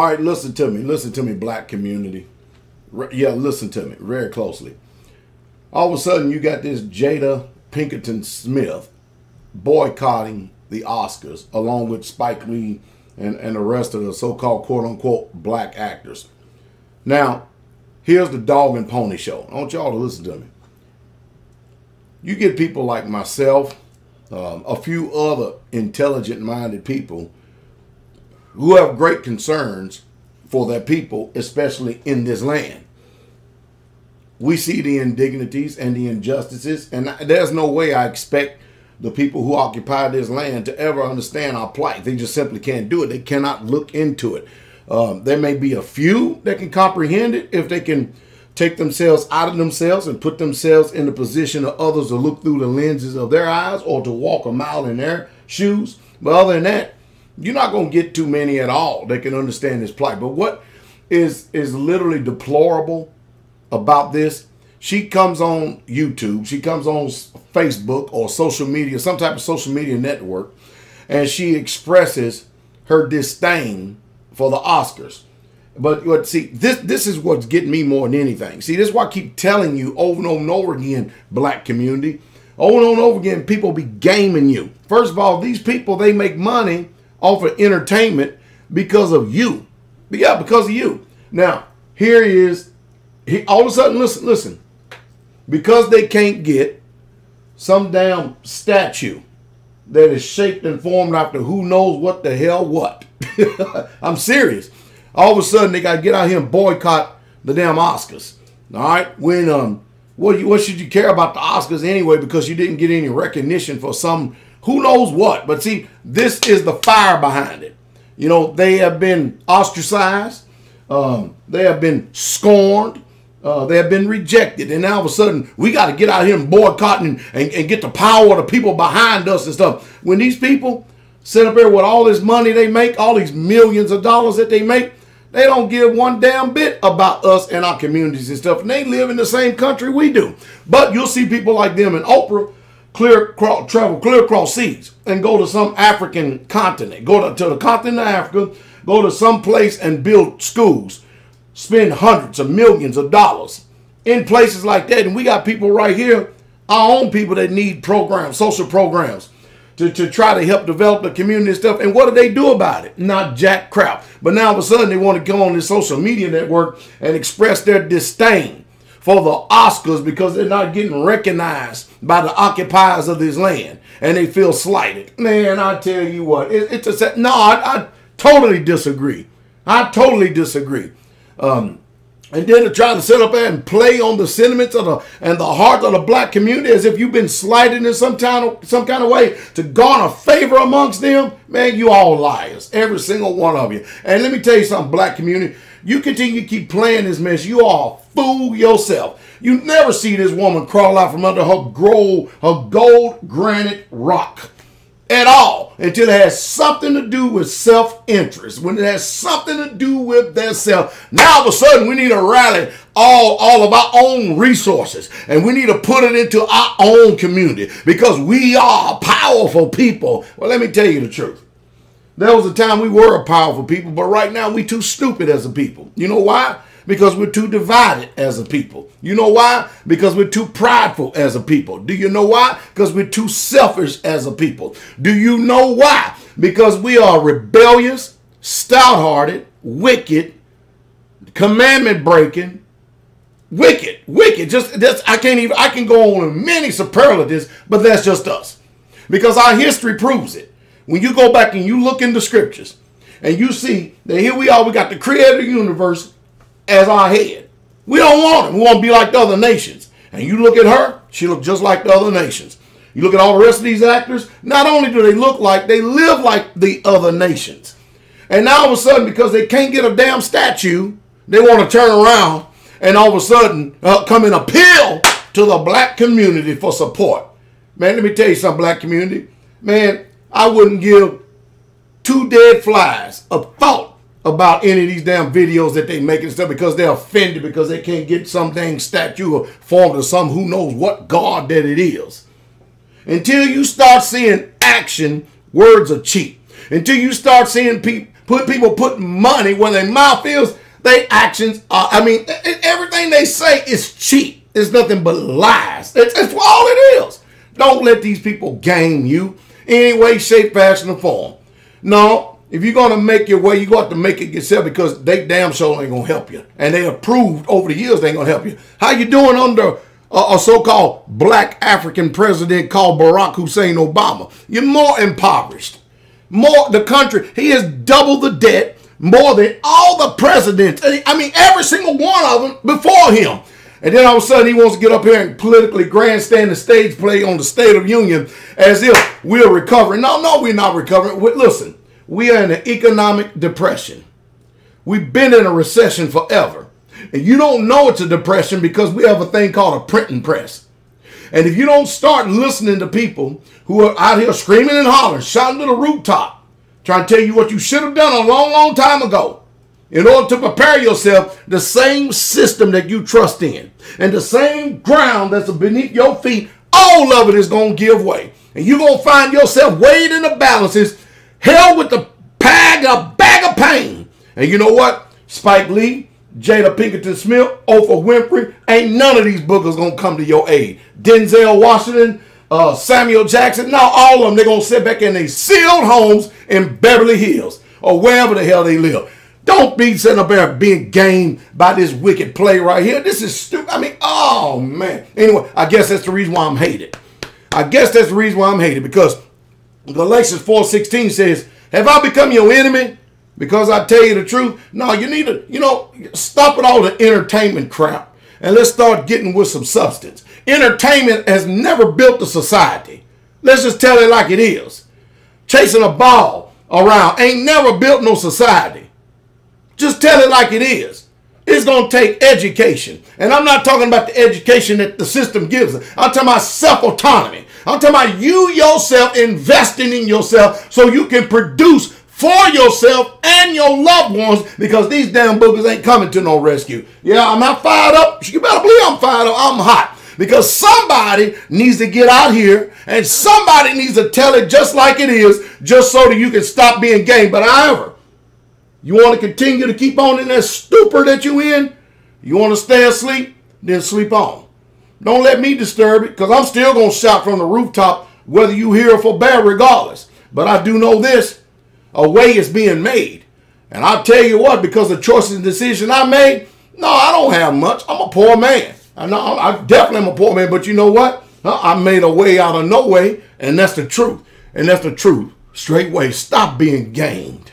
All right, listen to me. Listen to me, black community. Yeah, listen to me very closely. All of a sudden, you got this Jada Pinkett Smith boycotting the Oscars, along with Spike Lee and the rest of the so-called quote-unquote black actors. Now, here's the dog and pony show. I want y'all to listen to me. You get people like myself, a few other intelligent-minded people who have great concerns for their people, especially in this land. We see the indignities and the injustices, and there's no way I expect the people who occupy this land to ever understand our plight. They just simply can't do it. They cannot look into it. There may be a few that can comprehend it if they can take themselves out of themselves and put themselves in the position of others to look through the lenses of their eyes or to walk a mile in their shoes. But other than that, you're not going to get too many at all that can understand this plight. But what is literally deplorable about this, she comes on YouTube, she comes on Facebook or social media, some type of social media network, and she expresses her disdain for the Oscars. But see, this is what's getting me more than anything. See, this is why I keep telling you over and over again, black community, over and over again, people be gaming you. First of all, these people, they make money off of entertainment because of you. Yeah, because of you. Now, here he is. All of a sudden, listen. Because they can't get some damn statue that is shaped and formed after who knows what the hell what. I'm serious. All of a sudden, they got to get out here and boycott the damn Oscars. All right? When what should you care about the Oscars anyway, because you didn't get any recognition for some who knows what. But see, this is the fire behind it. You know, they have been ostracized. They have been scorned. They have been rejected. And now all of a sudden, we got to get out here and boycott and get the power of the people behind us and stuff. When these people sit up here with all this money they make, all these millions of dollars that they make, they don't give one damn bit about us and our communities and stuff. And they live in the same country we do. But you'll see people like them and Oprah travel clear across seas and go to some African continent, go to the continent of Africa, go to some place and build schools, spend hundreds of millions of dollars in places like that. And we got people right here, our own people, that need programs, social programs, to try to help develop the community and stuff. And what do they do about it? Not jack crap. But now all of a sudden they want to go on this social media network and express their disdain for the Oscars because they're not getting recognized by the occupiers of this land. And they feel slighted. Man, I tell you what, I totally disagree. I totally disagree. And then to try to sit up there and play on the sentiments of the heart of the black community as if you've been slighted in some kind of way to garner favor amongst them, man, you all liars, every single one of you. And let me tell you something, black community, you continue to keep playing this mess, you all fool yourself. You never see this woman crawl out from under her gold granite rock at all until it has something to do with self-interest. When it has something to do with their self, now all of a sudden we need to rally all of our own resources and we need to put it into our own community because we are powerful people. Well, let me tell you the truth. There was a time we were a powerful people, but right now we too stupid as a people. You know why? Because we're too divided as a people. You know why? Because we're too prideful as a people. Do you know why? Because we're too selfish as a people. Do you know why? Because we are rebellious, stout-hearted, wicked, commandment breaking, wicked. I can go on with many superlatives, but that's just us. Because our history proves it. When you go back and you look in the scriptures and you see that here we are, we got the creator of the universe as our head. We don't want him. We want to be like the other nations. And you look at her, she looks just like the other nations. You look at all the rest of these actors, not only do they look like, they live like the other nations. And now all of a sudden, because they can't get a damn statue, they want to turn around and all of a sudden come and appeal to the black community for support. Man, let me tell you something, black community. Man, I wouldn't give two dead flies a thought about any of these damn videos that they make and stuff because they're offended because they can't get some dang statue or formed of some who knows what God that it is. Until you start seeing action, words are cheap. Until you start seeing People put money where their mouth is. Their actions are, everything they say is cheap. It's nothing but lies. It's all it is. Don't let these people game you in any way, shape, fashion, or form. No, if you're going to make your way, you got to make it yourself, because they damn sure ain't going to help you. And they have proved over the years they ain't going to help you. How you doing under a so-called black African president called Barack Hussein Obama? You're more impoverished. The country, he has doubled the debt more than all the presidents. Every single one of them before him. And then all of a sudden he wants to get up here and politically grandstand the stage play on the State of Union as if we're recovering. No, we're not recovering. Listen, we are in an economic depression. We've been in a recession forever. And you don't know it's a depression because we have a thing called a printing press. And if you don't start listening to people who are out here screaming and hollering, shouting to the rooftop, trying to tell you what you should have done a long, long time ago, in order to prepare yourself, the same system that you trust in and the same ground that's beneath your feet, all of it is going to give way. And you're going to find yourself weighed in the balances, held with the bag of pain. And you know what? Spike Lee, Jada Pinkett Smith, Oprah Winfrey, ain't none of these boogers going to come to your aid. Denzel Washington, Samuel Jackson, no, all of them, they're going to sit back in their sealed homes in Beverly Hills or wherever the hell they live. Don't be sitting up there being gamed by this wicked play right here. This is stupid. Oh, man. Anyway, I guess that's the reason why I'm hated. Because Galatians 4:16 says, have I become your enemy because I tell you the truth? No, you need to, stop with all the entertainment crap and let's start getting with some substance. Entertainment has never built a society. Let's just tell it like it is. Chasing a ball around ain't never built no society. Just tell it like it is. It's going to take education. And I'm not talking about the education that the system gives us. I'm talking about self-autonomy. I'm talking about you yourself investing in yourself so you can produce for yourself and your loved ones, because these damn boogers ain't coming to no rescue. Yeah, I'm not fired up. You better believe I'm fired up. I'm hot. Because somebody needs to get out here and somebody needs to tell it just like it is, just so that you can stop being game. But however, you want to continue to keep on in that stupor that you in? You want to stay asleep? Then sleep on. Don't let me disturb it, because I'm still going to shout from the rooftop whether you hear or forbear regardless. But I do know this. A way is being made. And I'll tell you what, because the choices and decisions I made, no, I don't have much. I'm a poor man. I definitely am a poor man. But you know what? I made a way out of no way. And that's the truth. And that's the truth. Straight way. Stop being gamed.